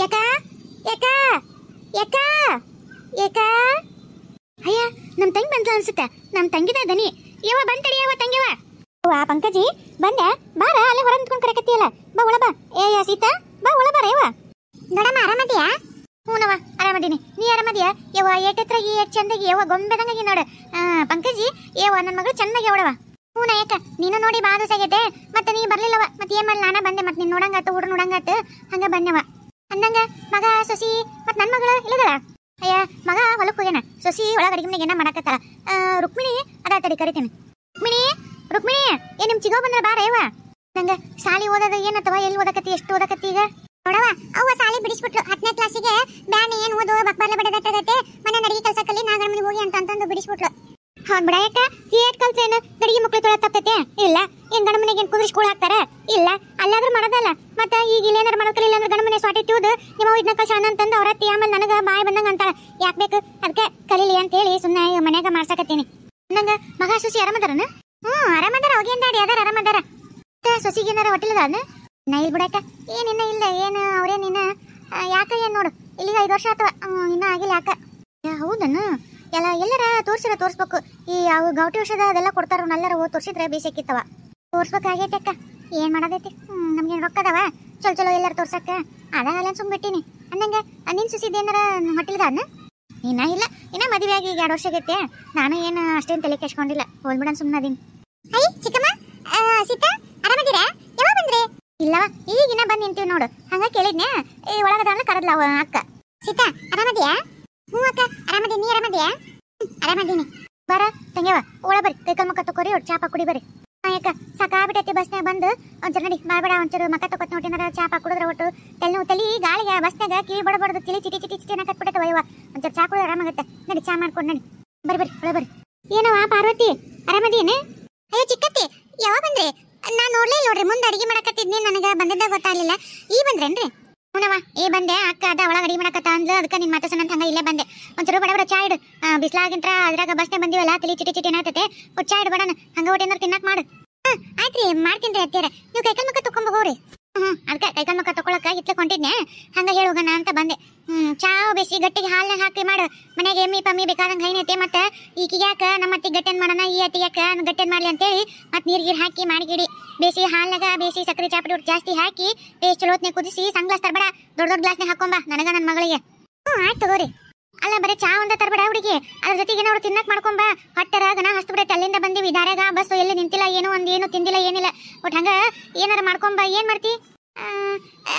ಯಾಕ ಯಾಕ ಯಾಕ ಯಾಕ ಅಯ್ಯ ನಮ್ ತಂಗಿ ಬಂದ್ಲ ಅನ್ಸುತ್ತೆ. ನಮ್ ತಂಗಿದ ದನಿ ಯವ್ವ ಬಂತಡಿ ಯವ್ವ ತಂಗಿವ. ವಾ ಪಂಕಜಿ ಬಂದೆ ಬಾರ ಅಲ್ಲೇ ಹೊರ ನಿಂತ್ಕೊಂಡ್ ಕರೆಕತ್ತಿಯಲ್ಲ. ಬಾ ಒಳ ಬಾ. ಏ ಸೀತಾ ಬಾ ಒಳ ಬಾರ ಯವ್ವ. ನೋಡಮ್ಮ ಆರಾಮದಿಯಾ? ಹೂನವ ಆರಾಮದೀನಿ. ನೀ ಆರಾಮದಿಯಾ? ಯವ್ವ ಏಟೆತ್ರಾಗಿ ಏಟ್ ಚಂದಾಗಿ ಯವ್ವ ಗೊಂಬೆದಂಗಾಗಿ ನೋಡ. ಪಂಕಜಿ ಯವ್ವ ನನ್ನ ಮಗಳು ಚೆನ್ನಾಗಿ ಅವಳವ. ಹೂನ ಯಾಕ ನೀನು ನೋಡಿ ಬಾ ದಿವಸ ಆಗೈತೆ. ಮತ್ತೆ ನೀ ಬರ್ಲಿಲ್ಲವ. ಮತ್ತೆ ಏನ್ ಮಾಡ್ಲಿ ನಾನ ಬಂದೆ. ಮತ್ತೆ ನೀನ್ ನೋಡಂಗಾತು ಹುಡ್ರು ನೋಡಂಗಾತು ಹಂಗ ಬನ್ನವ. ಅಂದಂಗ ಮಗ ಸೊಸಿ ಮತ್ ನನ್ ಮಗಳು ಇಲ್ಲದಳ. ಅಯ್ಯ ಮಗ ಹೊಲಕ್ ಹೋಗ್ಯಾನ. ಸೊಸಿ ಒಳಗ ಅಡಿಗೆ ಮನೆಗೆ ಏನ ಮಾಡಕತ್ತಾಳ. ರುಕ್ಮಿಣಿ ಅದ ತಡಿ ಕರಿತೀನಿ. ರುಕ್ಮಿಣಿ ಏನ್ ನಿಮ್ ಚಿಗೋ ಬಂದ್ರ ಬಾರ ಯವ್ವ. ನಂಗ ಶಾಲಿ ಓದೋದು ಏನತ್ತವ ಎಲ್ಲಿ ಓದಕತ್ತಿ ಎಷ್ಟು ಓದಕತ್ತಿ ಈಗ? ನೋಡವ ಅವ್ವ ಸಾಲಿ ಬಿಡಿಸ್ಬಿಟ್ಲು 10ನೇ ಕ್ಲಾಸಿಗೆ. ಬ್ಯಾನ್ ಏನ್ ಓದು ಬಕ್ಬರ್ಲೆ ಬಡದಟ್ಟಗತ್ತೆ ಮನೆ ನಡಿಗೆ ಕೆಲಸ ಕಲಿ ನಾ ಗಂಡ ಮನೆಗೆ ಹೋಗಿ ಅಂತಂದು ಬಿಡಿಸ್ಬಿಟ್ಲು. ಹೌದ್ ಬಿಡ ಯಾಕ ಏಟ್ ಕಲ್ತ್ರೇನು ಗಡಿಗೆ ಮಕ್ಳು ತೊಳ ತಪ್ತೈತೆ? ಇಲ್ಲ ಏನ್ ಗಂಡ ಮನೆಗೆ ಏನ್ ಕುದುರೆ ಸ್ಕೂಲ್ ಹಾಕ್ತಾರ? ಇಲ್ಲ ಅಲ್ಲಾದ್ರೂ ಮಾಡೋದಲ್ಲ. ಮತ್ತ ಈಗ ಇಲ್ಲೇನಾರು ಮಾಡೋಕಲಿಲ್ಲ ಅಂದ್ರೆ ಗಂಡ ಮನೆ ಸ್ವಾಟಿ ಟ್ಯೂದ್ ನಿಮ್ಮ ಇದನ್ನ ಕಳ್ಸೋಣ ಅಂತಂದು ಅವ್ರ ಅತ್ತಿ ಆಮೇಲೆ ನನಗ ಬಾಯ್ ಬಂದಂಗ ಅಂತಾಳ. ಯಾಕೆ ಬೇಕು ಅದಕ್ಕೆ ಕಲೀಲಿ ಅಂತ ಹೇಳಿ ಸುಮ್ಮನೆ ಮನ್ಯಾಗ ಮಾಡ್ಸಕತ್ತೀನಿ. ನಂಗ ಮಗ ಸೊಸಿ ಆರಾಮದಾರನ? ಆರಾಮದಾರ. ಹೋಗಿಂದಾಡಿ ಅದಾರ ಆರಾಮದಾರ. ಸೊಸಿಗೆ ಏನಾರ ಹೊಟ್ಟಿಲ್ಲದ ನಾ ಇಲ್ ಬಿಡಾಕ ಏನಿನ್ನ ಇಲ್ಲ ಏನು ಅವ್ರೇನಿನ್ನ ಯಾಕ ಏನ್ ನೋಡು ಇಲ್ಲಿಗ 5 ವರ್ಷ ಆತವ ಇನ್ನ ಆಗಿಲ್ಲ ಯಾಕ. ಹೌದನ್ನ ಎಲ್ಲರ ತೋರ್ಸ್ಬೇಕು. ಈ ಅವು ಗೌಟಿ ಔಷಧ ಅದೆಲ್ಲ ಕೊಡ್ತಾರ ಎಲ್ಲರ ತೋರ್ಸಿದ್ರೆ ಬೇಸಕ್ಕಿತ್ತವ. ತೋರ್ಸ್ಬೇಕಾಗೈತೆ ಅಕ್ಕ ಏನ್ ಮಾಡೋದೈತಿ. ನಮ್ಗೇನ್ ರೊಕ್ಕದವ ಚಲೋ ಎಲ್ಲಾರು ತೋರ್ಸಕ್ಕ ಅದಾಗಲ್ಲ ಸುಮ್ ಬಿಟ್ಟಿನಿ. ಅಂದಂಗ ನಿನ್ ಸುಸಿದ ಏನಾರ ಹೊಟ್ಟಿಲ್ದ ಅನ್ನ? ಇನ್ನ ಇಲ್ಲ ಇನ್ನ ಮದುವೆ ಆಗಿ 2 ವರ್ಷ ಆಗೈತೆ. ನಾನು ಏನು ಅಷ್ಟೇನ್ ತಲೆ ಕೆಡ್ಸ್ಕೊಂಡಿಲ್ಲ. ಹೋಲ್ಬಿಡನ್ ಸುಮ್ಮನದೀನಿ. ಐ ಚಿಕ್ಕಮ್ಮ ಸೀತಾ ಆರಾಮದಿರಾ? ಯಾವಾಗ ಬಂದ್ರಿ? ಇಲ್ಲವ ಈಗಿನ ಬಂದ್ ನಿಂತೀವಿ ನೋಡು. ಹಂಗ ಕೇಳಿದ್ನೆ ಒಳಗದ ಕರದ್ಲ ಅಕ್ಕ. ಸೀತಾ ಆರಾಮದಿಯಾ? ಹ್ಞೂ ಅಕ್ಕ ಆರಾಮದೀನಿ. ನೀ ಆರಾಮದಿಯಾ? ಆರಾಮದೀನಿ. ಬರ ತಂಗ್ಯವ ಒಳ ಬರ್ರಿ ಕೈಕಲ್ ಮಕ್ಕ ತಕೋರಿ ಒಟ್ಟು ಚಾಪ ಕುಡಿ ಬರ್ರಿ. ಯಾಕ ಸಾಕಾಗ್ಬಿಟ್ಟೈತಿ ಬಸ್ನಾಗ ಬಂದು ಒಂಚೂರು ನಡಿ ಬಾಯ್ಬೇಡ ಒಂಚೂರು ಮಕ್ಕ ತಕೋತ ನೋಟಿನಾರ ಚಾಪ ಕುಡಿದ್ರೆ ಒಟ್ಟು ತಲೆ ಗಾಳಿಗೆ ಬಸ್ನಾಗ ಕಿವಿ ಬಡಬಾರ್ದು ಕಿಲಿ ಚಿಟಿ ಚಿಟಿ ಚಿಟಿ ಕಟ್ಬಿಟ್ಟೈತೆ ವಯ್ಯವ. ಒಂಚೂರು ಚಾ ಕುಡಿದ್ರೆ ಆರಾಮಾಗತ್ತೆ. ನಡಿ ಚಾ ಮಾಡ್ಕೊಂಡು ನಡಿ ಬರ್ರಿ ಒಳ ಬರ್ರಿ. ಏನವ ಪಾರ್ವತಿ ಆರಾಮದೀನಿ? ಅಯ್ಯೋ ಚಿಕ್ಕತ್ತಿ ಯಾವಾಗ ಬಂದ್ರಿ? ನಾನ್ ನೋಡ್ಲೇ ನೋಡ್ರಿ ಮುಂದೆ ಅಡಿಗೆ ಮಾಡಕತ್ತಿದ್ನಿ. ನನಗ ಬಂದಿದ್ದ ಗೊತ್ತಾಗ್ಲಿಲ್ಲ. ಈ ಬಂದ್ರೇನ್ರಿ? ಹುಣವ ಈ ಬಂದೆ. ಅಕ್ಕ ಅದ ಒಳಗ ಅಡಿಗೆ ಮಾಡಕತ್ತ ಅಂದ್ಲು. ಅದಕ್ಕೆ ನಿನ್ ಮಾತಾಡ್ಸೋಣ ಹಂಗ ಇಲ್ಲೇ ಬಂದೆ. ಒಂಚೂರು ಬಡಬಡ ಚಾ ಇಡು. ಬಿಸ್ಲಾಗಿಂತ್ರ ಅದ್ರಾಗ ಬಸ್ನೆ ಬಂದಿವಲ್ಲ ತಲಿ ಚಿಟಿ ಚಿಟಿ ಏನಾಗ್ತೈತೆ. ಚಾ ಇಡು ಬಡಣ ಹಂಗ ಒಟ್ಟು ಏನಾರು ತಿನ್ನಕ್ ಮಾಡು. ಆಯ್ತ್ರಿ ಮಾಡ್ತೀನಿ ಅತ್ತೀರ. ನೀವು ಕೈಕಲ್ ಮಕ್ಕ ತಕೊಂಡ್ ಹೋಗ್ರಿ. ಅದಕ್ಕೆ ಕೈಕಲ್ ಮಕ್ಕ ತಕೊಳಕ ಇತ್ಲಕ್ ಹೊಂಟಿದ್ನೆ. ಹಂಗ ಹೇಳೋಗಣ ಅಂತ ಬಂದೆ. ಚಾ ಬೇಸಿ ಗಟ್ಟಿಗೆ ಹಾಲ್ನಾಗ ಹಾಕಿ ಮಾಡು. ಮನೆಗೆ ಎಮ್ಮಿ ಪಮ್ಮಿ ಬೇಕಾದಂಗೆ ಹೈನೈತೆ. ಮತ್ತೆ ಈಕಿಗ್ಯಾಕ ನಮ್ಮ ಅತ್ತಿಗೆ ಗಟ್ಟೆನ್ ಮಾಡೋಣ ಈ ಅತ್ತಿಗ್ಯಾಕ ಗಟ್ಟೆನ್ ಮಾಡ್ಲಿ ಅಂತೇಳಿ ಮತ್ತೆ ನೀರ್ಗೀರ್ ಹಾಕಿ ಮಾಡಿಗಿಡಿ ಬೇಸಿ ಹಾಲ್ನಾಗ ಬೇಸಿ ಸಕ್ಕರೆ ಚಾಪಡಿ ಜಾಸ್ತಿ ಹಾಕಿ ಬೇಸ್ ಚಲೋತ್ನೆ ಕುದಿಸಿ ಸಣ್ಣ ಗ್ಲಾಸ್ ತರಬೇಡ ದೊಡ್ಡ ಗ್ಲಾಸ್ನಾಗ ಹಾಕೊಂಬ ನನಗ ನನ್ನ ಮಗಳಿಗೆ. ಆಯ್ತು ತಗೋರಿ. ಅಲ್ಲ ಬರೀ ಚಾ ಒಂದ ತರಬೇಡ ಹುಡುಗಿ. ಅದ್ರ ಜೊತೆಗೆ ಏನಾದ್ರು ತಿನ್ನಕ್ ಮಾಡ್ಕೊಂಬ. ಹೊಟ್ಟೆರ ಗನ ಹಸ್ತು ಬಿಡೈತೆ. ಅಲ್ಲಿಂದ ಬಂದಿವಿ ದಾರ್ಯಾಗ ಬಸ್ ಎಲ್ಲಿ ನಿಂತಿಲ್ಲ ಏನು ತಿಂದಿಲ್ಲ ಏನಿಲ್ಲ. ಒಟ್ಟು ಹಂಗ ಏನಾರ ಮಾಡ್ಕೊಂಬ. ಏನ್ ಮಾಡ್ತಿ?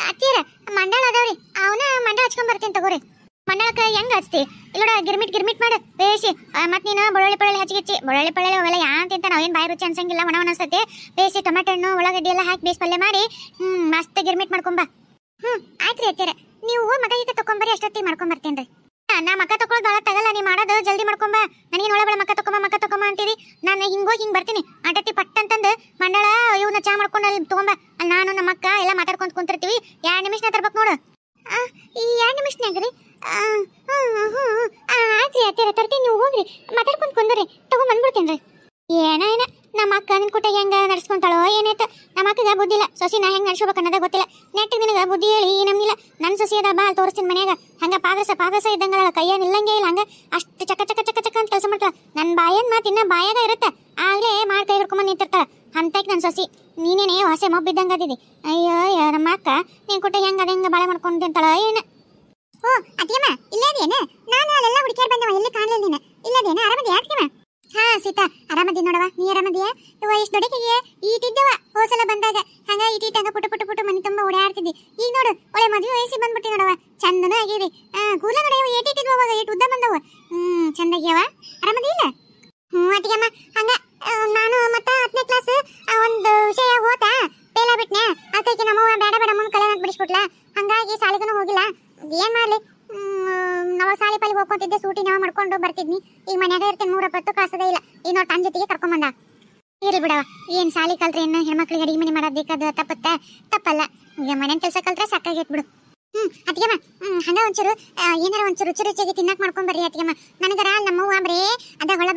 ಅತ್ತೀರ ಮಂಡಾಳ ಅದಾವ್ರಿ ಅವನ ಮಂಡಾಳ ಹಚ್ಕೊಂಡ್ ಬರ್ತೀನಿ ತಗೋರಿ. ಮಂಡಾಳಕ್ಕ ಹೆಂಗ ಹಚ್ತಿ? ಇಲ್ಲೋಡ ಗಿರ್ಮಿಟ್ ಮಾಡು ಬೇಸಿ. ಮತ್ ನೀನು ಬೆಳ್ಳುಳ್ಳಿ ಹಚ್ಚಿಗಿಚ್ಚಿ ಬೆಳ್ಳುಳ್ಳಿ ಅವೆಲ್ಲ ಯಾನ್ ತಿಂತ ನಾವೇನ್ ಬಾಯಿ ರುಚಿ ಅನ್ಸಂಗಿಲ್ಲ. ಒಣ ಅನ್ಸತ್ತೆ. ಬೇಸಿ ಟೊಮೆಟೊ ಹಣ್ಣು ಉಳ್ಳಾಗಡ್ಡಿ ಎಲ್ಲ ಹಾಕಿ ಬೇಸ್ ಪಲ್ಯ ಮಾಡಿ ಮಸ್ತ್ ಗಿರ್ಮಿಟ್ ಮಾಡ್ಕೊಂಬ. ಆಯ್ತ್ರಿ ಅತ್ತೀರ ನೀವು ಮಕ ಈಗ ತಕೊಂಬರಿ ಅಷ್ಟೊತ್ತಿಗೆ ಮಾಡ್ಕೊಂಡ್ ಬರ್ತೇನ್ರಿ. ನಾ ಮಕ್ಕ ತಕೊಳ್ಳೋದು ಭಾಳ ತಗಲ್ಲ. ನೀ ಮಾಡೋದು ಜಲ್ದಿ ಮಾಡ್ಕೊಂಬ. ನನಗೆ ಒಳಬಳ ಮಕ್ಕ ತಕೊಂಬ ಅಂತೀರಿ. ನಾನು ಹಿಂಗೋಗಿ ಹಿಂಗ್ ಬರ್ತೀನಿ. ಆಟತಿ ಪಟ್ ಅಂತಂದು ಮಂಡಳ ಇವನ್ನ ಚಾ ಮಾಡ್ಕೊಂಡು ಅಲ್ಲಿ ತಗೊಂಬ. ಅಲ್ಲಿ ನಾನು ನಮ್ಮ ಅಕ್ಕ ಎಲ್ಲ ಮಾತಾಡ್ಕೊಂತ ಕುಂತಿರ್ತೀವಿ. 2 ನಿಮಿಷ ತರ್ಬೇಕು ನೋಡು. ಈ 2 ನಿಮಿಷನಾಗ್ರಿ? ಆಯ್ತ್ರಿ ಅತ್ತೀರ ತರ್ತೀನಿ. ನೀವು ಹೋಗ್ರಿ ಮಾತಾಡ್ಕೊಂತ ಕುಂದ್ರಿ ತಗೊಂಡ್ ಬಂದ್ಬಿಡ್ತೇನ್ರಿ. ಏನ ನಮ್ಮ ಅಕ್ಕ ನಿನ್ ಕುಟ ಹೆಂಗ ನಡ್ಸ್ಕೊಂತಾಳೋ ಏನಾಯ್ತ. ನಮ್ಮ ಅಕ್ಕಗ ಬುದ್ಧಿಲ್ಲ. ಸೊಸಿ ನಾ ಹೆಂಗ್ ನಡ್ಸ್ಕೋಬೇಕು ಅನ್ನೋದ ಗೊತ್ತಿಲ್ಲ. ನೆಟ್ಟಿಗೆ ನಿನಗ ಬುದ್ಧಿ ಹೇಳಿ ನಮ್ಗಿಲ್ಲ. ನನ್ನ ಸೊಸಿ ಅದ ಬಾ ಅಲ್ಲಿ ತೋರಿಸ್ತೀನಿ ಮನ್ಯಾಗ. ಹಂಗ ಪಾಗಸ ಇದ್ದಂಗ ಕೈಯ ನಿಲ್ಲಂಗೆ ಇಲ್ಲ. ಹಂಗ ಅಷ್ಟು ಚಕ ಅಂತ ಕೆಲಸ ಮಾಡ್ತಾಳ. ನನ್ನ ಬಾಯನ್ ಮಾತು ಇನ್ನ ಬಾಯಾಗ ಇರುತ್ತೆ. ಆಗ್ಲೇ ಮಾಡಿ ಕೈ ಹಿಡ್ಕೊಂಬಂದು ನಿಂತಿರ್ತಾಳ. ಅಂತಕ್ಕೆ ನನ್ನ ಸೊಸಿ ನೀನೇನೇ ಹೊಸೆ ಮೊಬ್ಬಿದ್ದಂಗ ಅದಿದಿ. ಅಯ್ಯೋ ನಮ್ಮ ಅಕ್ಕ ನೀನ್ ಕುಟ ಹೆಂಗ ಅದ ಹೆಂಗ ಬಾಳೆ ಮಾಡ್ಕೊಂಡು ತಿಂತಾಳ ಏನ. ಓ ಅತ್ತಿಯಮ್ಮ ಇಲ್ಲೇದೇನ? ನಾನು ಅಲ್ಲೆಲ್ಲ ಹುಡುಕ್ಯಾಡ್ ಬಂದವ ಎಲ್ಲಿ ಕಾಣಲಿಲ್ಲ ನೀನು. ಇಲ್ಲದೇನ? ಆರಾಮದಿಯಾ ಅತ್ತಿಯಮ್ಮ? ಸೀತಾ ಆರಾಮದಿ ನೋಡವ. ನೀ ಆರಾಮದಿಯಾ? ಇವ ಎಷ್ಟು ದೊಡ್ಡಕಿಗೆ ಈಟಿದ್ದವ ಹೋಸಲ ಬಂದಾಗ. ಹಂಗ ಈಟೀಟಂಗ ಪುಟ್ಟು ಮನೆ ತುಂಬ ಓಡಾಡ್ತಿದ್ದಿ. ಈಗ ನೋಡು ಒಳ್ಳೆ ಮದುವೆ ವಯಸ್ಸಿಗೆ ಬಂದ್ಬಿಟ್ಟಿ ನೋಡವ. ಚಂದನ ಆಗಿರಿ. ಕೂಲ ನೋಡವ ಏಟಿಟ್ಟಿದ್ವ ಅವಾಗ ಏಟ್ ಉದ್ದ ಬಂದವ. ಚಂದಾಗ್ಯವ. ಆರಾಮದಿ ಇಲ್ಲ? ಅತ್ತಿಗೆಮ್ಮ ಹಂಗ ನಾನು ಮತ್ತ 10ನೇ ಕ್ಲಾಸ್ ಒಂದು ವಿಷಯ ಓತಾ ಪೇಲ ಬಿಟ್ನೆ. ಅದಕ್ಕೆ ನಮ್ಮವ್ವ ಬೇಡ ಮುಂದೆ ಕಲ್ಯಾಣ ಬಿಡಿಸ್ಬಿಟ್ಲ. ಹಂಗಾಗಿ ಸಾಲಿಗೂ ಹೋಗಿಲ್ಲ. ಏನ್ ಮಾಡ್ಲಿ ನಾವು ಸಾಲಿ ಪಾಲಿ ಹೋಗ್ಕೊಂತಿದ್ದೆ. ಸೂಟಿ ನಾವು ಮಾಡ್ಕೊಂಡು ಬರ್ತಿದ್ನಿ. ಈಗ ಮನ್ಯಾಗ ಇರ್ತೇನೆ. 3 ಕಾಸದೇ ಇಲ್ಲ. ಈಗ ನೋಡಿ ತನ್ನ ಜೊತೆಗೆ ಕರ್ಕೊಂಬಂದ. ಇರ್ಲಿ ಬಿಡವ. ಏನ್ ಸಾಲಿ ಕಲ್ತ್ರೆ ಏನು ಹೆಣ್ಮಕ್ಳಿಗೆ ಅಡಿಗೆ ಮನೆ ಮಾಡೋದು ಬೇಕಾದ ತಪ್ಪಲ್ಲ. ಈಗ ಮನೆ ಕೆಲಸ ಕಲ್ತ್ರೆ ಸಾಕಾಗೈತ್ ಬಿಡು. ಅತ್ತಿಗೆಮ್ಮ ಹಂಗ ಒಂಚೂರು ಏನಾರ ಒಂಚೂರು ರುಚಿಯಾಗಿ ತಿನ್ನಕ್ ಮಾಡ್ಕೊಂಡ್ ಬರ್ರಿ ಅತ್ತಿಗೆಮ್ಮ. ನನಗರ ನಮ್ಮವ್ವ ಬರೇ ಅದ ಹೊಳ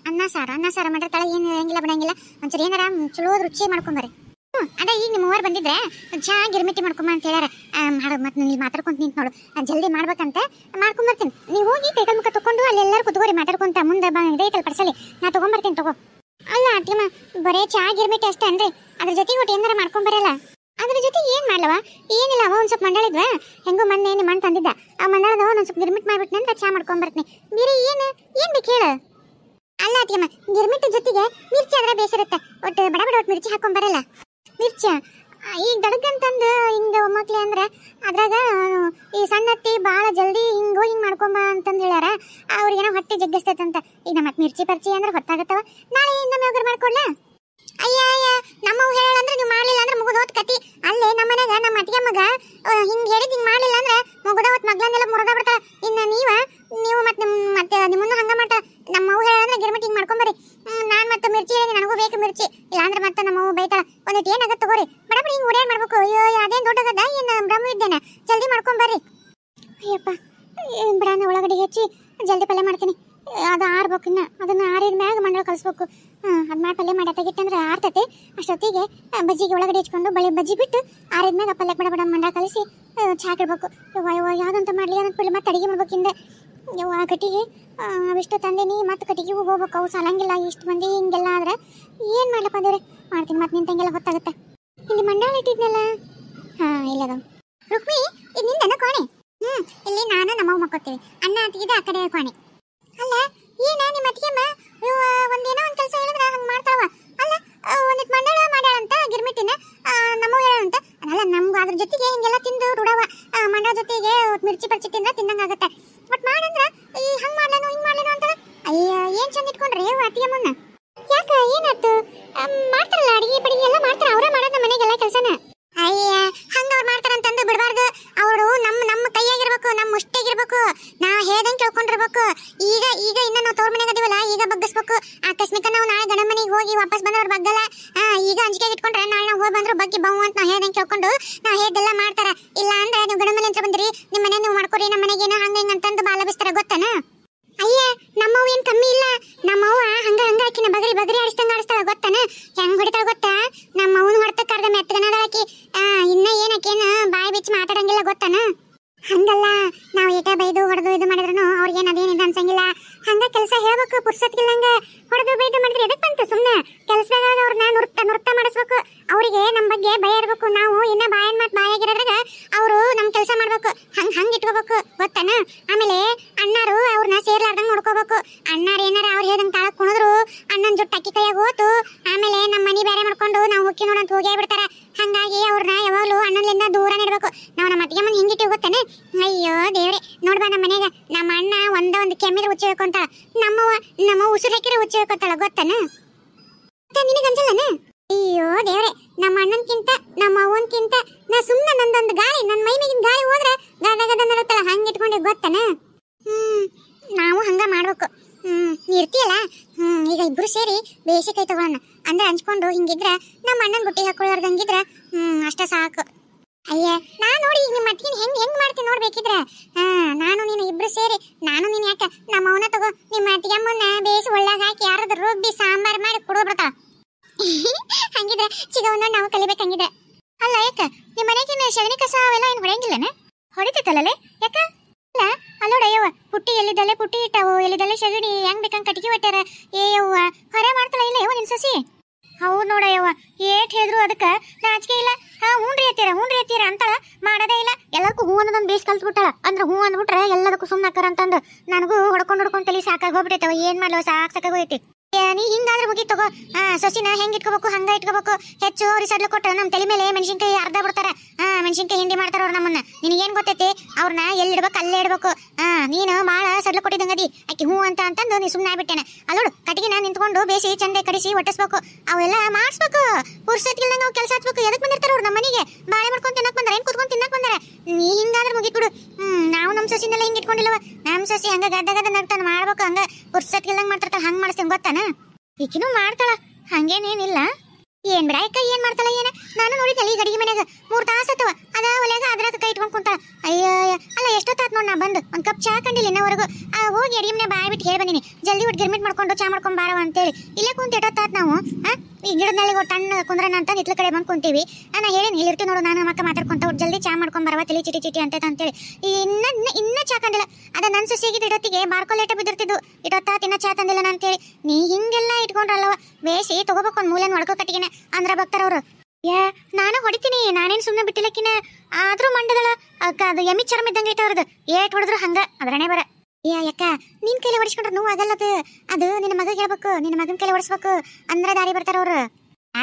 ಅನ್ನ ಸಾರ ಮಾಡಿರ್ತಾಳೆ. ಏನು ಹೆಂಗಿಲ್ಲ ಬಿಡಂಗಿಲ್ಲ. ಒಂಚೂರು ಏನಾರ ಚಲೋ ರುಚಿ ಮಾಡ್ಕೊಂಡ್ ಬರ್ರಿ. ಅದ ಈಗ ನಿಮ್ಮ ಮೂವರು ಬಂದಿದ್ರೆ ಚಾ ಗಿರ್ಮಿಟಿ ಮಾಡ್ಕೊಂಬ ಅಂತ ಹೇಳ್ಯಾರ. ಮತ್ತೆ ನೀವು ಮಾತಾಡ್ಕೊಂತ ನಿಂತು ನೋಡು, ಜಲ್ದಿ ಮಾಡ್ಬೇಕಂತ ಮಾಡ್ಕೊಂಬರ್ತೀನಿ. ನೀವು ಹೋಗಿ ಕೈಕಲ್ ಮುಖ ತಗೊಂಡು ಅಲ್ಲಿ ಎಲ್ಲರೂ ಕುತ್ಕೋರಿ ಮಾತಾಡ್ಕೊಂತ. ಮುಂದೆ ಇದೈತಲ್ಲ ಪರ್ಸಲಿ, ನಾ ತಗೊಂಬರ್ತೀನಿ ತಗೋ. ಅಲ್ಲ ಅತ್ತಿಯಮ್ಮ, ಬರೇ ಚಾ ಗಿರ್ಮಿಟಿ ಅಷ್ಟೇ ಅನ್ರಿ, ಅದ್ರ ಜೊತೆಗೆ ಒಟ್ಟು ಏನಾರ ಮಾಡ್ಕೊಂಬರಲ್ಲ? ಅದ್ರ ಜೊತೆಗೆ ಏನ್ ಮಾಡ್ಲವ? ಏನಿಲ್ಲ, ಅವ ಒಂದ್ ಸ್ವಲ್ಪ ಮಂಡಳಿದ್ವ, ಹೆಂಗೋ ಮೊನ್ನೆ ನಿಮ್ಮ ಮಣ್ಣು ತಂದಿದ್ದ, ಆ ಮಂಡಳದ ಒಂದ್ ಸ್ವಲ್ಪ ಗಿರ್ಮಿಟ್ ಮಾಡ್ಬಿಟ್ನಂತ ಚಾ ಮಾಡ್ಕೊಂಬರ್ತೀನಿ. ಬೇರೆ ಏನ್ ಬೇಕು ಹೇಳ? ಅಲ್ಲ ಅತ್ತಿಯಮ್ಮ, ಗಿರ್ಮಿಟ್ ಜೊತೆಗೆ ಮಿರ್ಚಿ ಆದ್ರೆ ಬೇಸಿರುತ್ತೆ, ಒಟ್ಟು ಬಡ ಬಡ ಒಟ್ಟು ಮಿರ್ಚಿ ಹಾಕೊಂಬರಲ್ಲ. ಮಿರ್ಚಿ ಈಗ ದಡಗಂತಂದು ಹಿಂಗ ಒಮ್ಮಕ್ಲಿ ಅಂದ್ರೆ ಅದ್ರಾಗ ಈ ಸಣ್ಣ ಅತ್ತಿ ಭಾಳ ಜಲ್ದಿ ಹಿಂಗೋ ಹಿಂಗ್ ಮಾಡ್ಕೊಂಬ ಅಂತಂದು ಹೇಳ್ಯಾರ. ಅವ್ರಿಗೇನೋ ಹೊಟ್ಟೆ ಜಗ್ಗಿಸ್ತೈತಂತ. ಈಗ ಮತ್ತೆ ಮಿರ್ಚಿ ಪರ್ಚಿ ಅಂದ್ರೆ ಹೊತ್ತಾಗತ್ತವ. ನಾಳೆ ನಮ್ಮ ಹೋಗ್ರ ಮಾಡ್ಕೊಡ್ಲ? ಅಯ್ಯ ನಮ್ಮವ್ ಹೇಳಂದ್ರೆ ನೀವು ಮಾಡ್ಲಿಲ್ಲ ಅಂದ್ರೆ ಮುಗಿದೋತ್ ಕತಿ. ಅಲ್ಲೇ ನಮ್ಮ ಮನೆಗ ನಮ್ಮ ಅತ್ತಿಗೆ ಮಗ ಹಿಂಗ್ ಹೇಳಿದ್ ಹಿಂಗ್ ಮಾಡ್ಲಿಲ್ಲ ಅಂದ್ರೆ ಮುಗಿದವತ್ ಮಗ್ಲನ್ನೆಲ್ಲ ಮುರಿದ ಬಿಡ್ತಾರ. ಇನ್ನ ನೀವು ಮತ್ತೆ ನಿಮ್ಮನ್ನು ಹಂಗ ಮಾಡ. ನಮ್ಮವ್ ಹೇಳಂದ್ರೆ ಗಿರ್ಮಿಟ್ ಹಿಂಗ್ ಮಾಡ್ಕೊಂಬರಿ. ನಾನ್ ಮತ್ತೆ ಮಿರ್ಚಿ ಹೇಳಿ ನನಗೂ ಬೇಕು ಮಿರ್ಚಿ, ಇಲ್ಲಾಂದ್ರೆ ಮತ್ತೆ ನಮ್ಮವ್ ಬೈತಾಳ. ಒಂದಿಟ್ಟು ಏನಾಗತ್ತೆ ತಗೋರಿ, ಬಡ ಹಿಂಗ್ ಓಡಾಡ್ ಮಾಡ್ಬೇಕು. ಅಯ್ಯೋ ಅದೇನ್ ದೊಡ್ಡಗದ, ಏನ್ ಬ್ರಹ್ಮ ಇದ್ದೇನೆ, ಜಲ್ದಿ ಮಾಡ್ಕೊಂಬರ್ರಿ. ಅಯ್ಯಪ್ಪ, ಬಿಡಾನ ಒಳಗಡೆ ಹೆಚ್ಚಿ ಜಲ್ದಿ ಪಲ್ಯ ಮಾಡ್ತೀನಿ. ಅದು ಆರ್ಬೇಕು, ಇನ್ನ ಅದನ್ನ ಆರಿದ ಮ್ಯಾಗ ಮಂಡಳ ಕಲಿಸ್ಬೇಕು. ಅದ್ ಮಾಡಿ ಪಲ್ಯ ಮಾಡಿ ತೆಗಿಟ್ಟಂದ್ರೆ ಆರ್ತೈತಿ. ಅಷ್ಟೊತ್ತಿಗೆ ಬಜ್ಜಿಗೆ ಒಳಗಡೆ ಹಚ್ಕೊಂಡು ಬಜ್ಜಿ ಬಿಟ್ಟು ಆರಿದ ಮ್ಯಾಗ ಪಲ್ಯ ಬಡ ಬಡ ಮಂಡಳ ಕಲಿಸಿ ಚಾಕಿಡ್ಬೇಕು. ಯಾವ್ದಂತ ಮಾಡ್ಲಿ ಅಂತ ಮತ್ತೆ ಅಡಿಗೆ ಮಾಡ್ಬೇಕಿಂದ ಕಟ್ಟಿಗೆ ಅವಿಷ್ಟು ತಂದಿನಿ. ಮತ್ತೆ ಕಟ್ಟಿಗೆಗೂ ಹೋಗ್ಬೇಕು, ಅವು ಸಾಲಂಗಿಲ್ಲ. ಇಷ್ಟು ಮಂದಿ ಹಿಂಗೆಲ್ಲ ಆದ್ರೆ ಏನ್ ಮಾಡ್ಲಪ್ಪ ದೇವ್ರೆ, ಮಾಡ್ತೀನಿ. ಮತ್ತೆ ನಿಂತಂಗೆಲ್ಲ ಹೊತ್ತಾಗುತ್ತೆ. ಇಲ್ಲಿ ಮಂಡಾಳ ಇಟ್ಟಿದ್ನಲ್ಲ, ಇಲ್ಲದ ರುಕ್ಮಿ, ಇದು ನಿಂದನ ಕೋಣೆ? ಇಲ್ಲಿ ನಾನು ನಮ್ಮವ್ ಮಕ್ಕೋತೀವಿ, ಅಣ್ಣ ಅತ್ತಿಗೆ ಆ ಕಡೆ ಕೋಣೆ. ಅಲ್ಲ ಏನ ನಿಮ್ಮ ಅತ್ತಿಗೆಮ್ಮ ಒಂದೇನೋ ಒಂದ್ ಕೆಲಸ ಹೇಳಿದ್ರೆ ಹಂಗ ಮಾಡ್ತಾವ. ಅಲ್ಲ ಒಂದಿಟ್ ಮಂಡಾಳ ಮಾಡ್ಯಾಳಂತ ಗಿರ್ಮಿಟ್ಟಿನ, ನಮ್ಮವ್ ಹೇಳಂತ. ಅಲ್ಲ ನಮ್ಗೆ ಅದ್ರ ಜೊತೆಗೆ ಹಿಂಗೆಲ್ಲ ತಿಂದು ರುಡವ, ಮಂಡಾಳ ಜೊತೆಗೆ ಮಿರ್ಚಿ ಪರ್ಚಿ ತಿನ್ನಂಗಾಗತ್ತೆ. ಬಟ್ ಮಾಡಂದ್ರ ಈ ಹಂಗ್ ಮಾಡ್ಲೇನು ಹಿಂಗ್ ಮಾಡ್ಲೇನು ಅಂತ. ಅಯ್ಯ ಏನ್ ಚಂದ ಇಟ್ಕೊಂಡ್ರಿ ಅತ್ತಿಗೆಮ್ಮನ್ನ. ಯಾಕ ಏನಾಯ್ತು? ಮಾಡ್ತಾರಲ್ಲ ಅಡಿಗೆ ಪಡಿಗೆ ಎಲ್ಲ ಮಾಡ್ತಾರ, ಅವರೇ ಮಾಡೋದ್ ನಮ್ಮ ಮನೆಗೆಲ್ಲ ಕೆಲಸನ. ಅಯ್ಯ ಹಂಗ ಅವ್ರು ಮಾಡ್ತಾರಂತಂದು ಬಿಡಬಾರ್ದು. ಅವರು ನಮ್ಮ ಕೈಯಾಗಿರ್ಬೇಕು, ನಮ್ಮ ಮುಷ್ಟಿಗಿರ್ಬೇಕು, ನಾ ಹೇಳ್ದಂಗೆ ಕೇಳ್ಕೊಂಡಿರ್ಬೇಕು. ಈಗ ಇನ್ನ ನಾವು ತೋರ್ ಮನೆಗೆ ಅದೀವಲ್ಲ, ಈಗ ಬಗ್ಗಿಸ್ಬೇಕು. ಆಕಸ್ಮಿಕ ನಾವು ನಾಳೆ ಗಂಡ ಮನೆಗೆ ಹೋಗಿ ವಾಪಸ್ ಬಂದವ್ರು ಬಗ್ಗಲ್ಲ. ಈಗ ಅಂಜಿಕೆ ಇಟ್ಕೊಂಡ್ರೆ ನಾಳೆ ನಾವು ಹೋಗಿ ಬಂದ್ರು ಬಗ್ಗಿ ಬಾವು ಅಂತ ನಾವು ಹೇಳ್ದಂಗೆ ಕೇಳ್ಕೊಂಡು ನಾವು ಹೇಳ್ದೆಲ್ಲ ಮಾಡ್ತಾರ. ಇಲ್ಲ ಅಂದ್ರೆ ನೀವು ಗಂಡ ಮನೆ ಅಂತ ಬಂದ್ರಿ, ನಿಮ್ಮ ಮನೆ ನೀವು ಮಾಡ್ಕೊರಿ, ನಮ್ಮ ಮನೆಗೇನೋ ಹಂಗ ಹಿಂಗ ಅಂತಂದು ಬಾಲ ಬಿಸ್ತಾರ, ಗೊತ್ತನ? ಅಯ್ಯ ನಮ್ಮವ್ ಏನ್ ಕಮ್ಮಿ ಇಲ್ಲ. ನಮ್ಮವ್ವ ಹಂಗ ಆಕಿನ ಬಗರಿ ಆಡಿಸ್ತಾಳ, ಗೊತ್ತನ? ಹೆಂಗ್ ಹೊಡಿತಾಳ ಗೊತ್ತಾ? ನಮ್ಮವ್ವನ ಹೊಡ್ತಕ್ಕ ಅರ್ಧ ಮೆತ್ತಗನದಾಕಿ. ಇನ್ನ ಏನಕ್ಕೇನು ಬಾಯಿ ಬಿಚ್ಚಿ ಮಾತಾಡಂಗಿಲ್ಲ, ಗೊತ್ತನ? ಹಂಗಲ್ಲ, ನಾವು ಏಟ ಬೈದು ಹೊಡೆದು ಇದು ಮಾಡಿದ್ರು ಅವ್ರಿಗೇನು ಅದೇನಿದೆ ಅನ್ಸಂಗಿಲ್ಲ. ಹಂಗ ಕೆಲಸ ಹೇಳ್ಬೇಕು, ಪುರ್ಸತ್ಗಿಲ್ಲಂಗ ಹೊಡೆದು ಬೈದು ಮಾಡಿದ್ರೆ ಎದಕ್ ಬಂತು? ಸುಮ್ಮನೆ ಕೆಲಸದಾಗ ಅವ್ರನ್ನ ನುರ್ತ ಮಾಡಿಸ್ಬೇಕು. ಅವರಿಗೆ ನಮ್ಮ ಬಗ್ಗೆ ಭಯ ಇರ್ಬೇಕು. ನಾವು ಇನ್ನ ಬಾಯನ್ ಮಾತು ಬಾಯಾಗಿರೋದ್ರಾಗ ಅವರು ನಮ್ಮ ಕೆಲಸ ಮಾಡ್ಬೇಕು. ಹಂಗ್ ಇಟ್ಕೋಬೇಕು, ಗೊತ್ತನ? ಆಮೇಲೆ ಅಣ್ಣಾರು ಅವ್ರನ್ನ ಸೇರ್ಲಾರ್ದಂಗ್ ನೋಡ್ಕೋಬೇಕು. ಅಣ್ಣಾರು ಏನಾರ ಅವ್ರು ಹೇಳ್ದಂಗೆ ತಾಳಕ್ ಕುಣಿದ್ರು ಅಣ್ಣನ ಜೊತೆ ಅಕ್ಕಿ ಕೈಯಾಗ ಹೋತು, ಆಮೇಲೆ ನಮ್ಮ ಮನಿ ಬೇರೆ ಮಾಡ್ಕೊಂಡು ನಾವು ಹುಕ್ಕಿ ನೋಡಂತ ಹೋಗೇ ಬಿಡ್ತಾರ. ಹಂಗಾಗಿ ಅವ್ರನ್ನ ಯಾವಾಗಲೂ ಅಣ್ಣನಿಂದ ದೂರ ಇಡ್ಬೇಕು. ನಾವು ನಮ್ಮ ಅತ್ತಿಗೆ ಮನೆ ಹಿಂಗಿಟ್ಟಿವಿ, ಗೊತ್ತೇನೆ? ಅಯ್ಯೋ ದೇವ್ರೆ, ನೋಡ್ಬಾ ನಮ್ಮ ಮನೆಗ ನಮ್ಮ ಅಣ್ಣ ಒಂದೊಂದು ಕೆಮ್ಮಿದ್ರೆ ಹುಚ್ಚಿ ಹೋಗ್ಕೊಂತಾಳ, ನಮ್ಮ ಉಸಿರು ಹಾಕಿದ್ರೆ ಹುಚ್ಚಿ ಹೋಗ್ಕೊಂತಾಳ, ಗೊತ್ತನ? ನಿನಗೆ ಅನ್ಸಲ್ಲನ? ಅಯ್ಯೋ ದೇವ್ರೆ, ನಮ್ಮ ಅಣ್ಣನ್ಕಿಂತ ನಮ್ಮ ಅವ್ವನ್ಕಿಂತ ನಾ ಸುಮ್ಮನೆ ನಂದೊಂದು ಗಾಳಿ, ನನ್ನ ಮೈ ಮೇಗಿನ ಗಾಳಿ ಹೋದ್ರೆ ಗದ ನಡುತ್ತಲ್ಲ, ಹಂಗೆ ಇಟ್ಕೊಂಡಿವಿ, ಗೊತ್ತನ? ನಾವು ಹಂಗ ಮಾಡ್ಬೇಕು. ನೀ ಇರ್ತೀಯಲ್ಲ, ಈಗ ಇಬ್ರು ಸೇರಿ ಬೇಸಿ ಕೈ ತಗೊಳ್ಳೋಣ. ಅಂದ್ರೆ ಹಂಚ್ಕೊಂಡು ಹಿಂಗಿದ್ರ ನಮ್ಮ ಅಣ್ಣನ ಬುಟ್ಟಿ ಹಾಕೊಳ್ಳೋರ್ದಂಗಿದ್ರ ಅಷ್ಟ ಸಾಕು. ಅಯ್ಯ ನಾ ನೋಡಿ ಈಗ ನಿಮ್ಮ ಅತ್ತಿಗೆ ಹೆಂಗ್ ಮಾಡ್ತೀನಿ ನೋಡ್ಬೇಕಿದ್ರ. ನಾನು ನೀನು ಇಬ್ರು ಸೇರಿ, ನಾನು ನೀನು ಯಾಕ ನಮ್ಮ ಅವನ ತಗೋ ನಿಮ್ಮ ಅತ್ತಿಗೆ ಅಮ್ಮನ್ನ ಬೇಸಿ ಒಳ್ಳಾಗ ಹಾಕಿ ಯಾರಾದ್ರೂ ರುಬ್ಬಿ ಸಾಂಬಾರ್ ಮಾಡಿ ಕೊಡೋ ಬರ್ತಾಳ. ಹಂಗಿದ್ರೆ ಚಿಗವನ್ನ ನಾವು ಕಲಿಬೇಕಂಗಿದ್ರೆ. ಅಲ್ಲ ಯಾಕ ನಿಮ್ಮ ಮನೆಗಿನ ಸಗಣಿ ಕಸ ಅವೆಲ್ಲ ಏನು ಹೊಡೆಯಂಗಿಲ್ಲನ? ಹೊಡಿತೈತಲ್ಲೇ ಯಾಕ? ಅಲ್ಲ ಅಲ್ಲೋಡಯ್ಯವ್ವ, ಪುಟ್ಟಿ ಎಲ್ಲಿದ್ದಲ್ಲೇ ಪುಟ್ಟಿ ಇಟ್ಟವು, ಎಲ್ಲಿದ್ದಲ್ಲೇ ಸಗಣಿ ಹೆಂಗ್ ಬೇಕಂಗ್ ಕಟ್ಟಿಗೆ ಹೊಟ್ಟಾರ. ಏಯವ್ವ ಹೊರ ಮಾಡ್ತಾಳ ಇಲ್ಲ ಯವ್ವ ನಿನ್ ಸೊಸಿ? ಹೌದು ನೋಡಯ್ಯವ್ವ, ಏಟ್ ಹೇಳಿದ್ರು ಅದಕ್ಕೆ ನಾಚಿಕೆ ಇಲ್ಲ. ಹೂನ್ರಿ ಎತ್ತೀರ ಅಂತಾಳ, ಮಾಡೋದೇ ಇಲ್ಲ. ಎಲ್ಲಕ್ಕೂ ಹೂ ಅನ್ನೋದೊಂದು ಬೇಸ್ ಕಲ್ತ್ಬಿಟ್ಟಾಳ. ಅಂದ್ರೆ ಹೂ ಅಂದ್ಬಿಟ್ರೆ ಎಲ್ಲದಕ್ಕೂ ಸುಮ್ಮನೆ ಹಾಕಾರ ಅಂತಂದು ನನಗೂ ಹೊಡ್ಕೊಂಡು ತಲೆ ಸಾಕಾಗಿ ಹೋಗ್ಬಿಟ್ಟೈತವ. ಏನ್ ಮಾಡ್ಲವ, ಸಾಕಾಗಿ ಹೋಗೈತಿ. ನೀ ಹಿಂಗಾದ್ರೆ ಮುಗಿ ತಗೋ. ಸೊಸಿನ ಹೆಂಗ್ ಇಟ್ಕೋಬೇಕು ಹಂಗ ಇಟ್ಕೋಬೇಕು. ಹೆಚ್ಚು ಅವ್ರಿಗೆ ಸಡ್ಲು ಕೊಟ್ಟ ನಮ್ಮ ತಲೆ ಮೇಲೆ ಮೆಣಸಿನ್ಕಾಯಿ ಅರ್ಧ ಬಿಡ್ತಾರ. ಮೆಣಸಿನ್ಕಾಯಿ ಹಿಂಡಿ ಮಾಡ್ತಾರ ಅವ್ರು ನಮ್ಮನ್ನ. ನಿನಗೇನ್ ಗೊತ್ತೈತಿ? ಅವ್ರನ್ನ ಎಲ್ಲಿಡ್ಬೇಕು ಅಲ್ಲೇ ಇಡ್ಬೇಕು. ನೀನು ಮಾಳ ಸಡ್ಲು ಕೊಟ್ಟಿದಂಗದಿ ಆಕಿ ಹೂ ಅಂತಂದು ನೀ ಸುಮ್ಮನೆ ಆಗ್ಬಿಟ್ಟೇನೆ. ಅಲ್ಲೋಡು ಕಟ್ಟಿಗೆನ ನಿಂತ್ಕೊಂಡು ಬೇಸಿ ಚಂದೆ ಕಡಿಸಿ ಒಟ್ಟಿಸ್ಬೇಕು. ಅವೆಲ್ಲ ಮಾಡಿಸ್ಬೇಕು. ಪುರ್ಸತ್ಗಿಲ್ಲ ನಾವು ಕೆಲಸ ಹಚ್ಬೇಕು. ಎದಕ್ ಬಂದಿರ್ತಾರ ಅವ್ರು ನಮ್ಮ ಮನೆಗೆ? ಬಾಳೆ ಮಾಡ್ಕೊಂಡು ತಿನ್ನಕ್ ಬಂದಾರ, ಏನ್ ಕುತ್ಕೊಂಡು ತಿನ್ನಕ್ ಬಂದಾರ? ನೀ ಹಿಂಗಾದ್ರೆ ಮುಗಿದ್ಬಿಡು. ನಾವು ನಮ್ಮ ಸೊಸಿನೆಲ್ಲ ಹಿಂಗ್ ಇಟ್ಕೊಂಡಿಲ್ಲವ. ನಮ್ಮ ಸೊಸಿ ಹಂಗ ಗಡ್ಡ ನಗ್ತಾನ ಮಾಡ್ಬೇಕು. ಹಂಗ ಪುರ್ಸತ್ಗಿಲ್ಲಂಗ್ ಮಾಡ್ತಾರ, ಹಂಗ್ ಮಾಡಿಸ್ತೇನೆ, ಗೊತ್ತಾನ? ಈಕಿನೂ ಮಾಡ್ತಾಳ, ಹಂಗೇನೇನಿಲ್ಲ. ಏನ್ ಬಿಡ ಅಕ್ಕ, ಏನ್ ಮಾಡ್ತಾಳ ಏನ? ನಾನು ನೋಡಿದ್ನಲ್ಲ ಈಗ ಅಡಿಗೆ ಮನ್ಯಾಗ 3 ತಾಸು ಆತವ. ಅದ ಒಲೆಗ ಅದ್ರಾಗ ಕೈ ಇಟ್ಕೊಂಡ್ ಕುಂತಾಳ. ಅಯ್ಯ ಅಲ್ಲ ಎಷ್ಟೊತ್ತಾತ್ ನೋಡ್ ನಾ ಬಂದು ಒಂದ್ ಕಪ್ ಚಾ ಕಂಡಿಲ್ಲ ಇನ್ನವರೆಗೂ ಹೋಗಿ ಅಡಿಯಮ್ನೆ ಬಾಯ್ ಬಿಟ್ಟು ಹೇಳಿ ಬಂದಿನಿ ಜಲ್ದಿ ಒಟ್ಟು ಗಿರ್ಮಿಟ್ ಮಾಡ್ಕೊಂಡು ಚಾ ಮಾಡ್ಕೊಂಡ್ ಬಾರವ ಅಂತೇಳಿ ಇಲ್ಲೇ ಕುಂತ ಎಷ್ಟೊತ್ತಾತ್ ನಾವು ಈ ಗಿಡದಲ್ಲಿ ತಣ್ಣ ಕುಂದ್ರನ ಅಂತ ನಿತ್ಲ ಕಡೆ ಬಂದ್ ಕುಂತೀವಿ ನಾ ಹೇಳೇನಿ ಇಲ್ಲಿರ್ತಿ ನೋಡು ನಾನು ಮಕ್ಕ ಮಾತಾಡ್ಕೊಂತ ಒಟ್ಟು ಜಲ್ದಿ ಚಾ ಮಾಡ್ಕೊಂಡ್ ಬರವ ತಲಿ ಚಿಟಿ ಚಿಟಿ ಅಂತೇಳಿ ಇನ್ನ ಚಾ ಕಂಡಿಲ್ಲ ಅದ ನನ್ ಸೊಸೆಗಿದ ಇಡೊತ್ತಿಗೆ ಬಾರ್ಕೊಲೇಟ ಬಿದ್ದಿರ್ತಿದ್ದು ಇಡೊತ್ತಾತ್ ಇನ್ನ ಚಾ ತಂದಿಲ್ಲ ಅಂತೇಳಿ ನೀ ಹಿಂಗೆಲ್ಲ ಇಟ್ಕೊಂಡ್ರಲ್ಲವ ಬೇಸಿ ತಗೋಬೇಕು ಒಂದ್ ಮೂಲೆನ್ ಹೊಡ್ಕೋ ಕಟ್ಟಿಗೆನೆ ಅಂದ್ರ ಬರ್ತಾರವ್ರು ನಾನು ಹೊಡಿತೀನಿ ನಾನೇನ್ ಸುಮ್ನೆ ಬಿಟ್ಟಿಲ್ಲಕಿನ ಆದ್ರೂ ಮಂಡದಳ ಅದು ಎಮ್ಮಿ ಚರ್ಮ ಇದ್ದಂಗ ಐತೆ ಅವ್ರದ್ದು ಏಟ್ ಹೊಡೆದ್ರು ಹಂಗ ಅದ್ರನೇ ಬರ ಯಾಕ ನಿನ್ ಕೈಲಿ ಹೊಡಿಸ್ಕೊಂಡ್ರೆ ನೋವು ಆಗಲ್ಲದು ಅದು ನಿನ್ನ ಮಗ ಹೇಳ್ಬೇಕು ನಿನ್ನ ಮಗನ ಕೈಲಿ ಹೊಡಿಸ್ಬೇಕು ಅಂದ್ರ ದಾರಿ ಬರ್ತಾರ ಅವ್ರು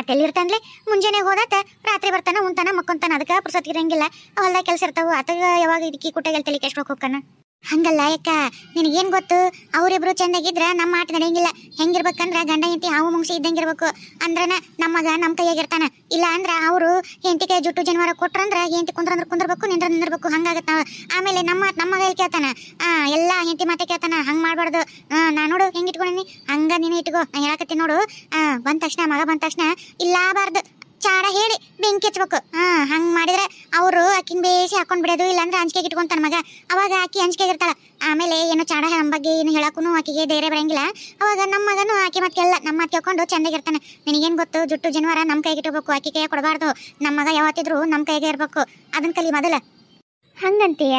ಎಲ್ಲಿರ್ತಾನ್ಲೆ ಮುಂಜಾನೆ ಹೋದಾತ ರಾತ್ರಿ ಬರ್ತಾನ ಉಂತಾನ ಮಕ್ಕೊಂತಾನ ಅದಕ್ಕ ಪುರ್ಸೊತ್ತಿರಂಗಿಲ್ಲ ಹೊಲ್ದಾಗ ಕೆಲ್ಸ ಇರ್ತಾವು ಆತಗ ಯಾವಾಗ ಇದಕ್ಕಿ ಕುಟ್ಟಾಗೆಲ್ ತಲೆ ಕೆಸ್ಕೊಕ್ ಹೋಗ್ತಾನ ಹಂಗಲ್ಲ ಯಾಕ ನಿನಗೇನ್ ಗೊತ್ತು ಅವ್ರಿಬ್ರು ಚಂದಾಗಿದ್ರ ನಮ್ಮ ಆಟ ನಡೆಯಂಗಿಲ್ಲ ಹೆಂಗಿರ್ಬೇಕಂದ್ರ ಗಂಡ ಹೆಂಡತಿ ಹಾವು ಮುಂಗ್ಸಿ ಇದ್ದಂಗಿರ್ಬೇಕು ಅಂದ್ರನ ನಮ್ಮಗ ನಮ್ ಕೈಯಾಗಿರ್ತಾನ ಇಲ್ಲ ಅಂದ್ರ ಅವರು ಹೆಂಡತಿ ಕೈ ಜುಟ್ಟು ಜನವಾರ ಕೊಟ್ರಂದ್ರ ಹೆಂಡತಿ ಕುಂದ್ರಬೇಕು ನಿಂದಿರ್ಬೇಕು ಹಂಗಾಗತ್ತ ಆಮೇಲೆ ನಮ್ಮ ಕೈ ಕೇಳ್ತಾನ ಎಲ್ಲಾ ಹೆಂಡತಿ ಮಾತೆ ಕೇಳ್ತಾನ ಹಂಗ್ ಮಾಡ್ಬಾರ್ದು ನಾ ನೋಡು ಹೆಂಗ್ ಇಟ್ಕೊಂಡಿ ಹಂಗ ನೀನು ಇಟ್ಕೋ ನಾ ಹೇಳಕತ್ತೀನಿ ನೋಡು ಬಂದ ತಕ್ಷಣ ಮಗ ಬಂದ ತಕ್ಷಣ ಇಲ್ಲಾಬಾರ್ದು ಚಾಡ ಹೇಳಿ ಬೆಂಕಿ ಹಚ್ಬೇಕು ಹಂಗ್ ಮಾಡಿದ್ರೆ ಅವರು ಅಕ್ಕಿನ ಬೇಸಿ ಹಾಕೊಂಡ್ ಬಿಡೋದು ಇಲ್ಲಾಂದ್ರೆ ಅಂಜಿಕೆಗೆ ಇಟ್ಕೊಂತಾನ ಮಗ ಅವಾಗ ಆಕಿ ಅಂಜಿಕೆಗೆ ಇರ್ತಾಳ ಆಮೇಲೆ ಏನು ಚಾಡ ಬಗ್ಗೆ ಏನು ಹೇಳಕ್ಕೂ ಆಕಿಗೆ ಧೈರ್ಯ ಬರಂಗಿಲ್ಲ ಅವಾಗ ನಮ್ಮ ಮಗನು ಆಕಿ ಮತ್ತೆಲ್ಲ ನಮ್ಮ ಮಾತು ಕೇಳ್ಕೊಂಡು ಚಂದಾಗಿರ್ತಾನೆ ನಿನಗೇನ್ ಗೊತ್ತು ಜುಟ್ಟು ಜನವಾರ ನಮ್ಮ ಕೈಗೆ ಇಟ್ಕೋಬೇಕು ಆಕಿ ಕೈಯಾಗ ಕೊಡಬಾರ್ದು ನಮ್ಮ ಮಗ ಯಾವತ್ತಿದ್ರು ನಮ್ಮ ಕೈಗೆ ಇರ್ಬೇಕು ಅದನ್ನ ಕಲಿ ಮೊದಲ ಹಂಗಂತೀಯ